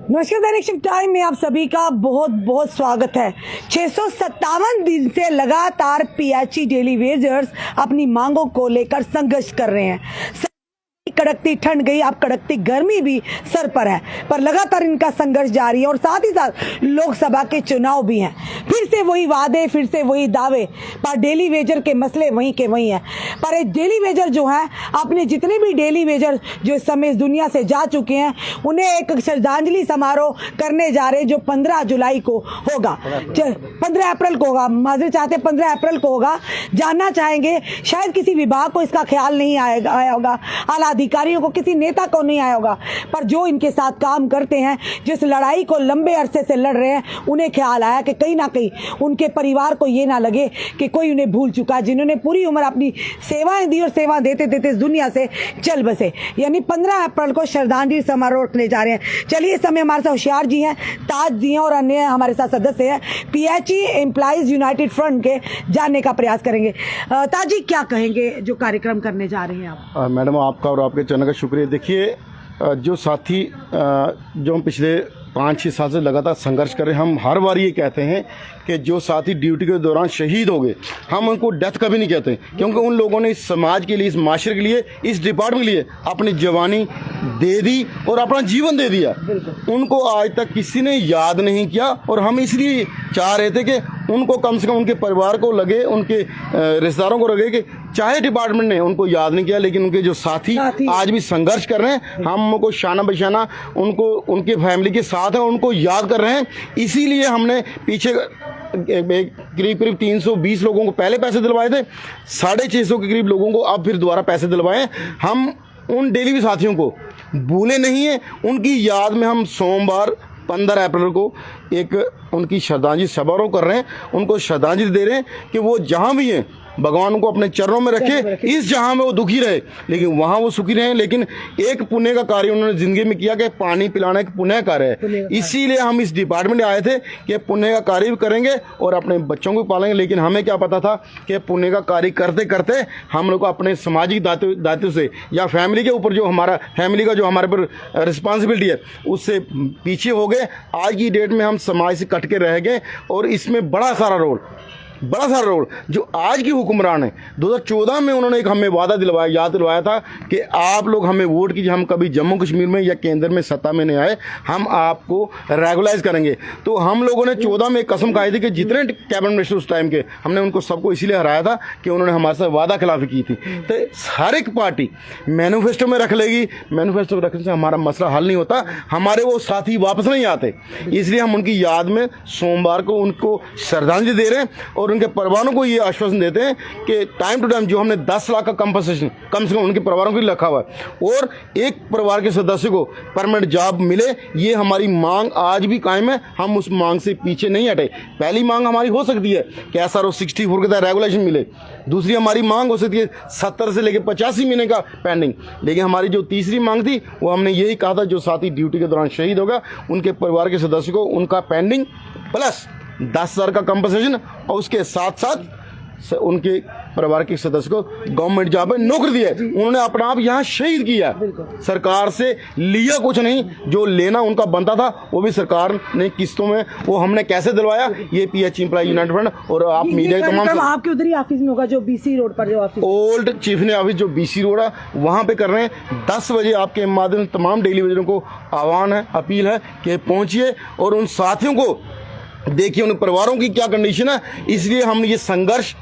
नमस्कार, दैनिक shift time में आप सभी का बहुत बहुत स्वागत है। 657 दिन से लगातार पीएचई डेली वेजर्स अपनी मांगों को लेकर संघर्ष कर रहे हैं। कड़कती ठंड गई, अब कड़कती गर्मी भी सर पर है, पर लगातार इनका संघर्ष जारी है और साथ ही साथ लोकसभा के चुनाव भी हैं। फिर से वही वादे, फिर से वही दावे, पर डेली वेजर के मसले वहीं के वहीं हैं। पर ये डेली वेजर जो है, अपने जितने भी डेली वेजर जो इस समय इस दुनिया से जा चुके हैं, उन्हें एक श्रद्धांजलि समारोह करने जा रहे हैं जो 15 जुलाई को होगा, 15 अप्रैल को होगा, माजरे चाहते 15 अप्रैल को होगा। जानना चाहेंगे, शायद किसी विभाग को इसका ख्याल नहीं आया होगा, आला अधिकारियों को, किसी नेता को नहीं आया होगा, पर जो इनके साथ काम करते हैं, जिस लड़ाई को लंबे अरसे से लड़ रहे हैं, उन्हें ख्याल आया कि कहीं ना कहीं उनके परिवार को ये ना लगे कि कोई उन्हें भूल चुका है, जिन्होंने पूरी उम्र अपनी सेवाएं दी और सेवा देते देते इस दुनिया से चल बसे। यानी 15 अप्रैल को श्रद्धांजलि समारोह रखने जा रहे हैं। चलिए, इस समय हमारे साथ होशियार जी हैं, ताज जी हैं और अन्य हमारे साथ सदस्य हैं पीएचई एम्प्लॉइज यूनाइटेड फ्रंट के, जानने का प्रयास करेंगे। ताज जी, क्या कहेंगे जो कार्यक्रम करने जा रहे हैं आप? मैडम, आपका और आपके चैनल का शुक्रिया। देखिए, जो साथी जो हम पिछले 5-6 साल से लगातार संघर्ष कर रहे हैं, हम हर बार ये कहते हैं कि जो साथी ड्यूटी के दौरान शहीद हो गए, हम उनको डेथ कभी नहीं कहते, क्योंकि उन लोगों ने इस समाज के लिए, इस माशरे के लिए, इस डिपार्टमेंट के लिए अपनी जवानी दे दी और अपना जीवन दे दिया। उनको आज तक किसी ने याद नहीं किया और हम इसलिए चाह रहे थे कि उनको कम से कम उनके परिवार को लगे, उनके रिश्तेदारों को लगे कि चाहे डिपार्टमेंट ने उनको याद नहीं किया, लेकिन उनके जो साथी आज भी संघर्ष कर रहे हैं, हम उनको शाना बशाना उनको, उनके फैमिली के साथ हैं, उनको याद कर रहे हैं। इसीलिए हमने पीछे करीब 320 लोगों को पहले पैसे दिलवाए थे, 650 के करीब लोगों को अब फिर दोबारा पैसे दिलवाए। हम उन डेली भी साथियों को भूले नहीं हैं। उनकी याद में हम सोमवार 15 अप्रैल को एक उनकी श्रद्धांजलि समारोह कर रहे हैं, उनको श्रद्धांजलि दे रहे हैं कि वो जहाँ भी हैं, भगवान उनको अपने चरणों में रखे। इस जहां में वो दुखी रहे, लेकिन वहां वो सुखी रहे। लेकिन एक पुण्य का कार्य उन्होंने जिंदगी में किया कि पानी पिलाना एक पुण्य कार्य है। इसीलिए हम इस डिपार्टमेंट में आए थे कि पुण्य का कार्य भी करेंगे और अपने बच्चों को पालेंगे। लेकिन हमें क्या पता था कि पुण्य का कार्य करते करते हम लोग अपने सामाजिक दायित्व से या फैमिली के ऊपर, जो हमारा फैमिली का जो हमारे पर रिस्पॉन्सिबिलिटी है, उससे पीछे हो गए। आज की डेट में हम समाज से कट के रह गए और इसमें बड़ा सारा रोल जो आज की हुक्मरान है। 2014 में उन्होंने एक हमें वादा दिलवाया, याद दिलवाया था कि आप लोग हमें वोट कीजिए, हम कभी जम्मू कश्मीर में या केंद्र में सत्ता में नहीं आए, हम आपको रेगुलाइज करेंगे। तो हम लोगों ने 14 में एक कसम खाई थी कि जितने कैबिनेट मिनिस्टर उस टाइम के, हमने उनको सबको इसीलिए हराया था कि उन्होंने हमारे साथ वादा खिलाफी की थी। तो हर एक पार्टी मैनिफेस्टो में रख लेगी, मैनिफेस्टो रखने से हमारा मसला हल नहीं होता, हमारे वो साथी वापस नहीं आते। इसलिए हम उनकी याद में सोमवार को उनको श्रद्धांजलि दे रहे हैं और उनके परिवारों को ये आश्वासन देते हैं कि टाइम टू टाइम जो हमने 10 लाख का कंपनसेशन कम से कम उनके परिवारों के लिए रखा हुआ है और एक परिवार के सदस्य को परमानेंट जॉब मिले, ये हमारी मांग आज भी कायम है। हम उस मांग से पीछे नहीं हटे। पहली मांग हमारी हो सकती है कि SRO 64 के तहत रेगुलेशन मिले। दूसरी हमारी मांग हो सकती है 70 से लेकर 85 महीने का पेंडिंग। लेकिन हमारी जो तीसरी मांग थी, वो हमने यही कहा था, जो साथी ड्यूटी के दौरान शहीद होगा, उनके परिवार के सदस्य को उनका पेंडिंग प्लस 10,000 का कंपनसेशन और उसके साथ साथ उनके परिवार के सदस्य को गवर्नमेंट जॉब में नौकरी दी है। उन्होंने अपना आप यहाँ शहीद किया, सरकार से लिया कुछ नहीं, जो लेना उनका बनता था वो भी सरकार ने किस्तों में, वो हमने कैसे दिलवाया, ये पीएचई एम्प्लॉय यूनाइटेड फ्रंट और आप मीडिया के तमाम आपके उधर ही ऑफिस में होगा, जो BC रोड पर जो ऑफिस, ओल्ड चीफ ने ऑफिस जो BC रोड है, वहाँ पे कर रहे हैं। 10 बजे आपके माध्यम से तमाम डेली वेजरों को आह्वान है, अपील है कि पहुँचिए और उन साथियों को देखिए, उन परिवारों की क्या कंडीशन है। इसलिए हम ये संघर्ष,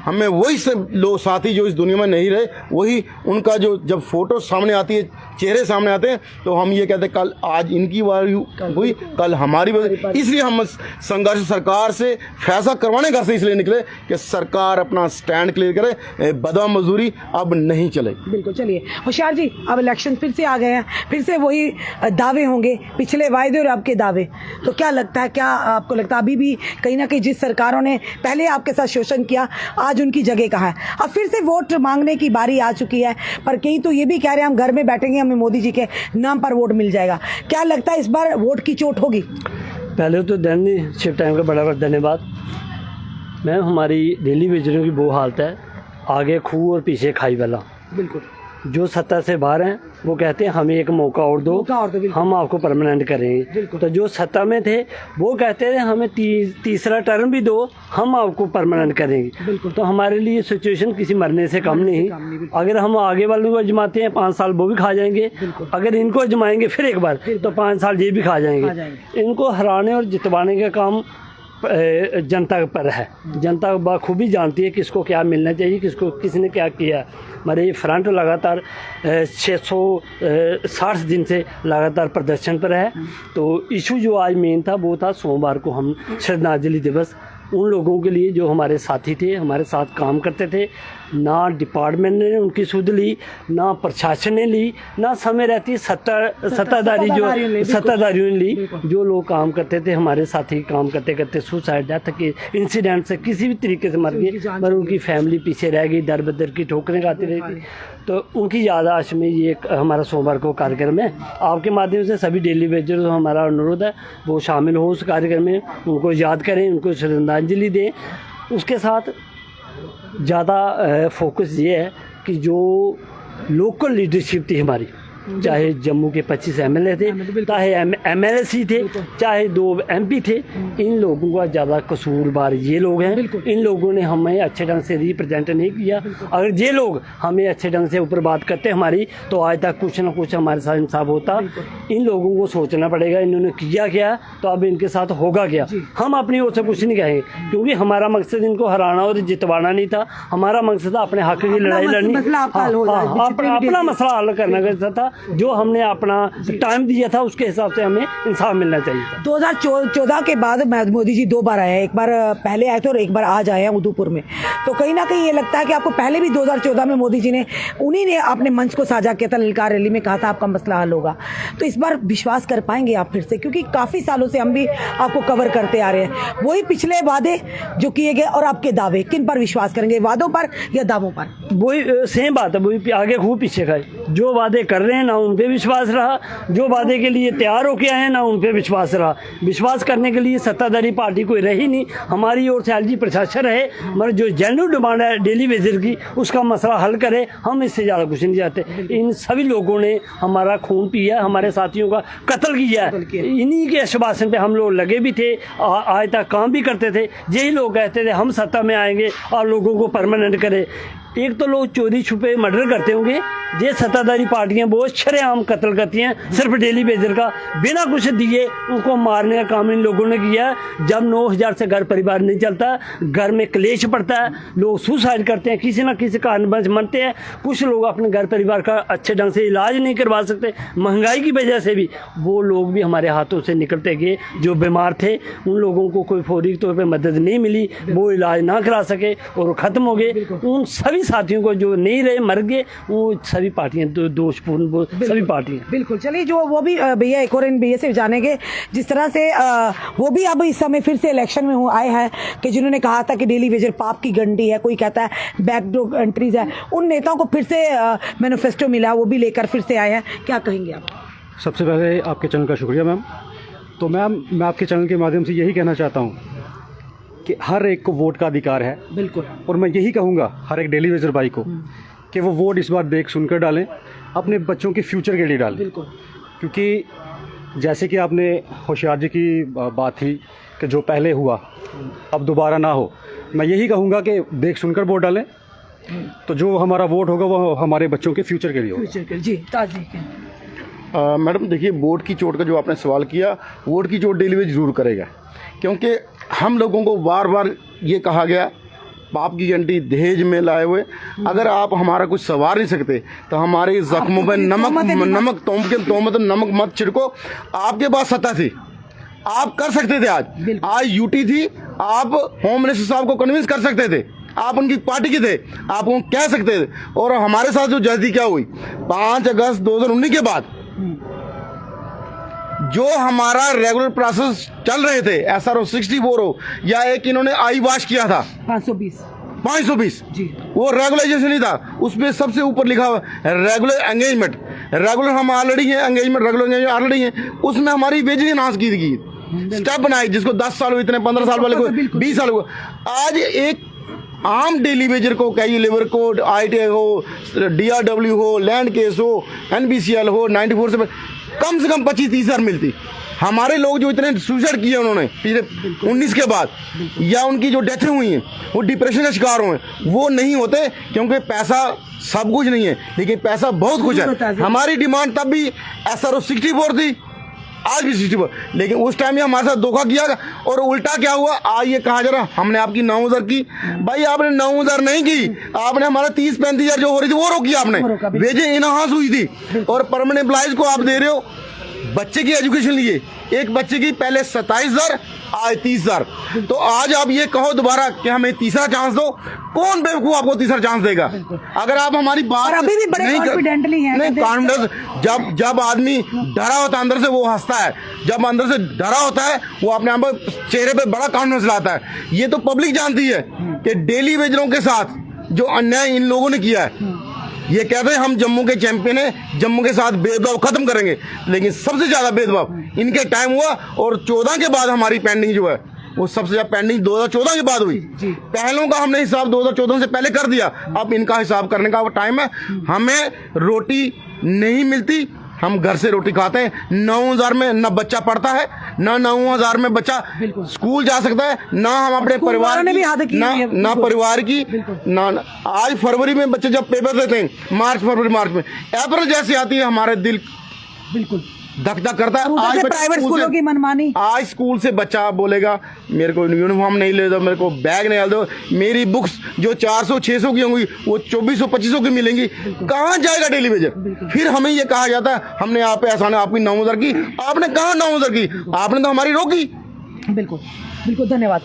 हमें वही सब लोग साथी जो इस दुनिया में नहीं रहे, वही उनका जो जब फोटो सामने आती है, चेहरे सामने आते हैं, तो हम ये कहते हैं कल आज इनकी बारी हुई, कल हमारी बारी। इसलिए हम संघर्ष सरकार से फैसला करवाने घर से इसलिए निकले कि सरकार अपना स्टैंड क्लियर करे, बदवा मजदूरी अब नहीं चले। बिल्कुल। चलिए होशियार जी, अब इलेक्शन फिर से आ गए हैं, फिर से वही दावे होंगे, पिछले वायदे और आपके दावे। तो क्या लगता है, क्या आपको लगता है अभी भी कहीं ना कहीं जिस सरकारों ने पहले आपके साथ शोषण किया, आज उनकी जगह कहाँ है? अब फिर से वोट मांगने की बारी आ चुकी है, पर कई तो ये भी कह रहे हैं हम घर में बैठेंगे, हमें मोदी जी के नाम पर वोट मिल जाएगा। क्या लगता है इस बार वोट की चोट होगी? पहले तो दैनिक शिफ्ट टाइम का बड़ा बड़ा धन्यवाद। मैम, हमारी डेली वेजरों की वो हालत है, आगे खूह और पीछे खाई वाला। बिल्कुल। जो सत्ता से बाहर हैं वो कहते हैं हमें एक मौका और दो, बिल्कुल। हम आपको परमानेंट करेंगे। तो जो सत्ता में थे वो कहते थे हमें तीसरा टर्म भी दो, हम आपको परमानेंट करेंगे। तो हमारे लिए सिचुएशन किसी मरने से कम नहीं। अगर हम आगे वालों को अजमाते हैं 5 साल वो भी खा जाएंगे, अगर इनको अजमाएंगे फिर एक बार तो 5 साल ये भी खा जाएंगे। इनको हराने और जितवाने का काम जनता पर है। जनता बाखूबी जानती है किसको क्या मिलना चाहिए, किसने क्या किया। हमारे ये फ्रंट लगातार 660 दिन से लगातार प्रदर्शन पर है। तो इशू जो आज मेन था वो था सोमवार को हम श्रद्धांजलि दिवस उन लोगों के लिए जो हमारे साथी थे, हमारे साथ काम करते थे। ना डिपार्टमेंट ने उनकी सुध ली, ना प्रशासन ने ली, ना समय रहती सत्ताधारियों ने ली। जो लोग काम करते थे, हमारे साथी काम करते करते सुसाइड डेथ के इंसिडेंट से किसी भी तरीके से मर गए, पर उनकी फैमिली पीछे रह गई, दर बदर की ठोकरें खाती रही। तो उनकी याददाश्त में ये हमारा सोमवार को कार्यक्रम है। आपके माध्यम से सभी डेली वेजर को हमारा अनुरोध है वो शामिल हो उस कार्यक्रम में, उनको याद करें, उनको श्रद्धांजलि दें। उसके साथ ज़्यादा फोकस ये है कि जो लोकल लीडरशिप थी हमारी, चाहे जम्मू के 25 एमएलए थे, चाहे एमएलसी थे, चाहे 2 एमपी थे, इन लोगों का ज़्यादा कसूरवार ये लोग हैं। इन लोगों ने हमें अच्छे ढंग से रिप्रेजेंट नहीं किया। अगर ये लोग हमें अच्छे ढंग से ऊपर बात करते हमारी, तो आज तक कुछ ना कुछ हमारे साथ इंसाफ होता। इन लोगों को सोचना पड़ेगा इन्होंने किया क्या, तो अब इनके साथ होगा क्या। हम अपनी ओर से कुछ नहीं कहेंगे, क्योंकि हमारा मकसद इनको हराना और जितवाना नहीं था। हमारा मकसद था अपने हक की लड़ाई लड़नी, अपना मसला हल करना था। जो हमने अपना टाइम दिया था उसके हिसाब से हमें इंसाफ मिलना चाहिए था। 2014 के बाद मोदी जी 2 बार आए हैं, एक बार पहले आए थे और एक बार आज आए हैं उदयपुर में। तो कहीं ना कहीं ये लगता है कि आपको पहले भी 2014 में मोदी जी ने उन्हीं ने अपने मंच को साझा किया था, ललकार रैली में कहा था आपका मसला हल होगा। तो इस बार विश्वास कर पाएंगे आप फिर से, क्योंकि काफ़ी सालों से हम भी आपको कवर करते आ रहे हैं। वही पिछले वादे जो किए गए और आपके दावे, किन पर विश्वास करेंगे, वादों पर या दावों पर? वही सेम बात है, वही आगे खूब पीछे खाए। जो वादे कर रहे हैं ना उन पे विश्वास रहा, जो वादे के लिए तैयार हो के आए हैं ना उन पे विश्वास रहा। विश्वास करने के लिए सत्ताधारी पार्टी कोई रही नहीं, हमारी ओर से एलजी प्रशासन रहे। मगर जो जेन्युइन डिमांड है डेली वेजर की, उसका मसला हल करे, हम इससे ज़्यादा कुछ नहीं चाहते। इन सभी लोगों ने हमारा खून पिया, हमारे साथियों का कत्ल किया है। इन्हीं के आश्वासन पे हम लोग लगे भी थे, आज तक काम भी करते थे। यही लोग कहते थे हम सत्ता में आएंगे और लोगों को परमानेंट करें। एक तो लोग चोरी छुपे मर्डर करते होंगे, ये सत्ताधारी पार्टियां बहुत शरेआम कत्ल करती हैं सिर्फ डेली वेजर का, बिना कुछ दिए उनको मारने का काम इन लोगों ने किया। जब 9000 से घर परिवार नहीं चलता, घर में क्लेश पड़ता है, लोग सुसाइड करते हैं, किसी ना किसी कारणवश मरते हैं। कुछ लोग अपने घर परिवार का अच्छे ढंग से इलाज नहीं करवा सकते, महंगाई की वजह से भी वो लोग भी हमारे हाथों से निकलते गए। जो बीमार थे उन लोगों को कोई फौरी तौर पर मदद नहीं मिली, वो इलाज ना करा सके और ख़त्म हो गए। उन सभी साथियों को जो नहीं रहे मर गए, वो सभी पार्टियां दोषपूर्ण सभी पार्टियां। बिल्कुल, चलिए जो वो भी भैया एक और इन भैया से जानेंगे जिस तरह से वो भी अब इस समय फिर से इलेक्शन में आए हैं कि जिन्होंने कहा था कि डेली वेजर पाप की घंटी है, कोई कहता है बैकडोर एंट्रीज है। उन नेताओं को फिर से मैनिफेस्टो मिला, वो भी लेकर फिर से आए हैं, क्या कहेंगे आप? सबसे पहले आपके चैनल का शुक्रिया मैम। तो मैम मैं आपके चैनल के माध्यम से यही कहना चाहता हूँ कि हर एक को वोट का अधिकार है। बिल्कुल। और मैं यही कहूँगा हर एक डेली वेजर भाई को कि वो वोट इस बार देख सुनकर डालें, अपने बच्चों के फ्यूचर के लिए डालें। बिल्कुल। क्योंकि जैसे कि आपने होशियार जी की बात थी कि जो पहले हुआ अब दोबारा ना हो, मैं यही कहूँगा कि देख सुनकर वोट डालें, तो जो हमारा वोट होगा वो हमारे बच्चों के फ्यूचर के लिए होगा। जी ताज जी। मैडम देखिए, वोट की चोट का जो आपने सवाल किया, वोट की चोट डेली वेज जरूर करेगा, क्योंकि हम लोगों को बार बार ये कहा गया पाप की घंटी दहेज में लाए हुए। अगर आप हमारा कुछ सवार नहीं सकते तो हमारे जख्मों पर तोहमत नमक मत छिड़को। आपके पास सत्ता थी, आप कर सकते थे। आज यूटी थी, आप होम मिनिस्टर साहब को कन्विंस कर सकते थे, आप उनकी पार्टी के थे, आप उनको कह सकते थे। और हमारे साथ जो ज्यादती क्या हुई 5 अगस्त 2019 के बाद, जो हमारा रेगुलर प्रोसेस चल रहे थे, SRO 64 हो या एक इन्होंने आई वाश किया था 520 जी, वो रेगुलराइजेशन नहीं था, उसमें सबसे ऊपर लिखा हुआ रेगुलर एंगेजमेंट। रेगुलर हम ऑलरेडी हैं, एंगेजमेंट रेगुलर एंगेजमेंट ऑलरेडी हैं, उसमें हमारी वेजेस अनाउंस की गई, स्टेप बनाई, जिसको 10 साल हुए, इतने 15 साल वाले को 20 साल हुआ। आज एक आम डेली वेजर को, कैजुअल लेबर को, ITI हो, DRW हो, लैंड केस हो, NBCL हो, 94 से कम 25-30 हज़ार मिलती। हमारे लोग जो इतने सुसाइड किए उन्होंने पिछले 19 के बाद, या उनकी जो डेथें हुई हैं वो डिप्रेशन का शिकार हुए, वो नहीं होते, क्योंकि पैसा सब कुछ नहीं है, लेकिन पैसा बहुत कुछ है। हमारी डिमांड तब भी SRO 64 थी, आज भी 64, लेकिन उस टाइम में हमारे साथ धोखा किया। और उल्टा क्या हुआ, आज ये कहा जा रहा हमने आपकी 9,000 की। भाई आपने 9,000 नहीं की, आपने हमारा 30-35 हज़ार जो हो रही थी वो रोकी आपने, वेजें इनहांस हुई थी। और परमानेंट एम्प्लॉइज को आप दे रहे हो बच्चे की एजुकेशन लिए, एक बच्चे की पहले 27,000, आज 30,000। तो आज आप ये कहो दोबारा कि हमें तीसरा चांस दो, कौन बेवकूफ आपको तीसरा चांस देगा? अगर आप हमारी बात अभी भी बड़े कॉन्फिडेंटली हैं, नहीं, कॉन्फिडेंस जब आदमी डरा होता है अंदर से वो हंसता है, जब अंदर से डरा होता है वो अपने आप चेहरे पे बड़ा कॉन्फिडेंस लाता है। ये तो पब्लिक जानती है कि डेली वेजरों के साथ जो अन्याय इन लोगों ने किया है, ये कहते हैं हम जम्मू के चैंपियन हैं, जम्मू के साथ भेदभाव खत्म करेंगे, लेकिन सबसे ज्यादा भेदभाव इनके टाइम हुआ। और 14 के बाद हमारी पेंडिंग जो है वो सबसे ज्यादा पेंडिंग 2014 के बाद हुई। पहलों का हमने हिसाब 2014 से पहले कर दिया, अब इनका हिसाब करने का वो टाइम है। हमें रोटी नहीं मिलती, हम घर से रोटी खाते हैं। 9,000 में न बच्चा पढ़ता है, न 9,000 में बच्चा स्कूल जा सकता है, ना हम अपने परिवार की, ना परिवार की, ना आज फरवरी में बच्चे जब पेपर देते हैं, मार्च में, अप्रैल जैसे आती है हमारे दिल बिल्कुल धक धक करता है। आज प्राइवेट स्कूलों की मनमानी, आज स्कूल से बच्चा बोलेगा मेरे को यूनिफॉर्म नहीं ले दो, मेरे को बैग नहीं दो, मेरी बुक्स जो 400-600 की होंगी वो 2400-2500 की मिलेंगी, कहाँ जाएगा डेली वेजर? फिर हमें ये कहा जाता है हमने आप पे एहसान आपकी 9,000 की, आपने कहाँ 9,000 की? आपने तो हमारी रोकी। बिल्कुल बिल्कुल, धन्यवाद।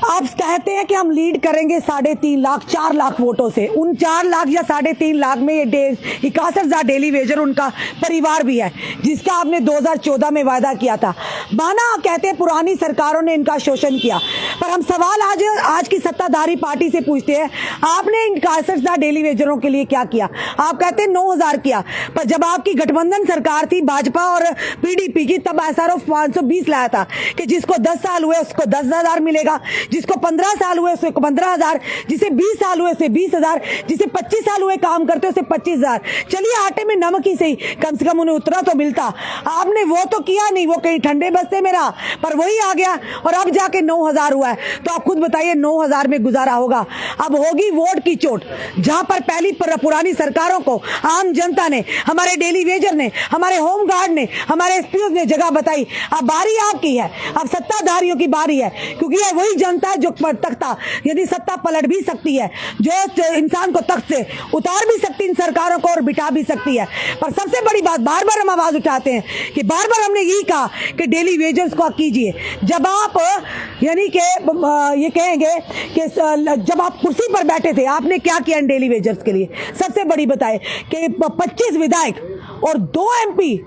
आप कहते हैं कि हम लीड करेंगे 3.5 लाख 4 लाख वोटों से। उन 4 लाख या 3.5 लाख में ये 61,000 डेली वेजर उनका परिवार भी है, जिसका आपने 2014 में वायदा किया था। माना कहते हैं पुरानी सरकारों ने इनका शोषण किया, पर हम सवाल आज की सत्ताधारी पार्टी से पूछते हैं, आपने इन 61,000 डेली वेजरों के लिए क्या किया? आप कहते हैं 9,000 किया, पर जब आपकी गठबंधन सरकार थी भाजपा और PDP की, तब SRO 520 लाया था कि जिसको 10 साल हुए उसको 10,000 मिलेगा, जिसको 15 साल हुए उसको 15,000, जिसे 20 साल हुए उसे 20,000, जिसे 25 साल हुए काम करते उसे 25,000। चलिए आटे में नमक ही सही, कम से कम उन्हें उतना तो मिलता। आपने वो तो किया नहीं, वो कहीं ठंडे बस्ते में रहा, पर वही आ गया और अब जाके 9,000 हुआ है। तो आप खुद बताइए 9,000 में गुजारा होगा? अब होगी वोट की चोट, जहां पर पहली पुरानी सरकारों को आम जनता ने, हमारे डेली वेजर ने, हमारे होम गार्ड ने, हमारे SPO ने जगह बताई। अब बारी आपकी है, अब सत्ताधारियों की बारी है, क्योंकि ये वही जनता है जो तख्ता, यदि सत्ता पलट भी सकती है, जो इंसान को तख्त से उतार भी सकती है इन सरकारों को और बिठा भी सकती है। पर सबसे बड़ी बात, बार बार हम आवाज उठाते हैं कि बार बार हमने यही कहा कि डेली वेजर्स को कीजिए। जब आप यानी कि ये कहेंगे कि जब आप कुर्सी पर बैठे थे आपने क्या किया इन डेली वेजर्स के लिए? सबसे बड़ी बताए कि 25 विधायक और 2 MP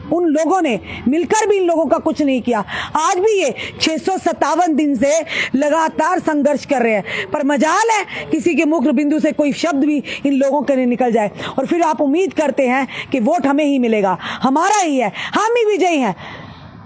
उन लोगों ने मिलकर भी इन लोगों का कुछ नहीं किया। आज भी ये 657 दिन से लगातार संघर्ष कर रहे हैं, पर मजाल है किसी के मुख बिंदु से कोई शब्द भी इन लोगों के लिए निकल जाए और फिर आप उम्मीद करते हैं कि वोट हमें ही मिलेगा, हमारा ही है, हम ही विजयी हैं।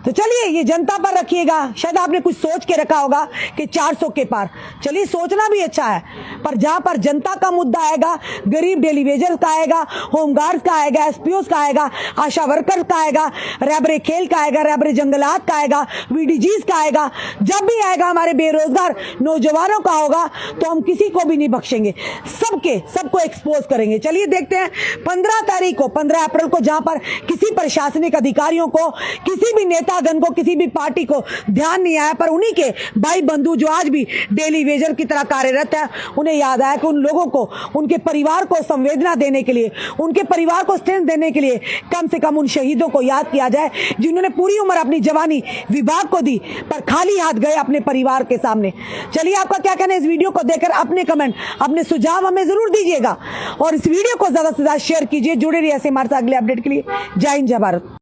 तो चलिए ये जनता पर रखिएगा। शायद आपने कुछ सोच के रखा होगा कि 400 के पार, चलिए सोचना भी अच्छा है, पर जहां पर जनता का मुद्दा आएगा, गरीब डेली वेजर का आएगा, होमगार्ड्स का आएगा, SPOs का आएगा, आशा वर्कर्स का आएगा, रैबरे खेल का आएगा, रैबरे जंगलात का आएगा, VDGs का आएगा, जब भी आएगा हमारे बेरोजगार नौजवानों का होगा, तो हम किसी को भी नहीं बख्शेंगे, सबको एक्सपोज करेंगे। चलिए देखते हैं 15 अप्रैल को जहां पर किसी प्रशासनिक अधिकारियों को, किसी भी नेतागण को, किसी भी पार्टी को ध्यान नहीं आया, पर उन्हीं के भाई बंधु जो आज भी डेली वेजर की तरह कार्यरत है, उन्हें याद आया कि उन लोगों को, उनके परिवार को संवेदना देने के लिए, उनके परिवार को स्ट्रेंथ देने के लिए कम से कम उन शहीदों को याद किया जाए, जिन्होंने पूरी उम्र अपनी जवानी विभाग को दी पर खाली हाथ गए अपने परिवार के सामने। चलिए आपका क्या कहना है इस वीडियो को देखकर? अपने कमेंट, अपने सुझाव हमें जरूर दीजिएगा और इस वीडियो को ज्यादा से ज्यादा शेयर कीजिए। जुड़े रहिए ऐसे हमारे साथ अगले अपडेट के लिए। जय हिंद, जय भारत।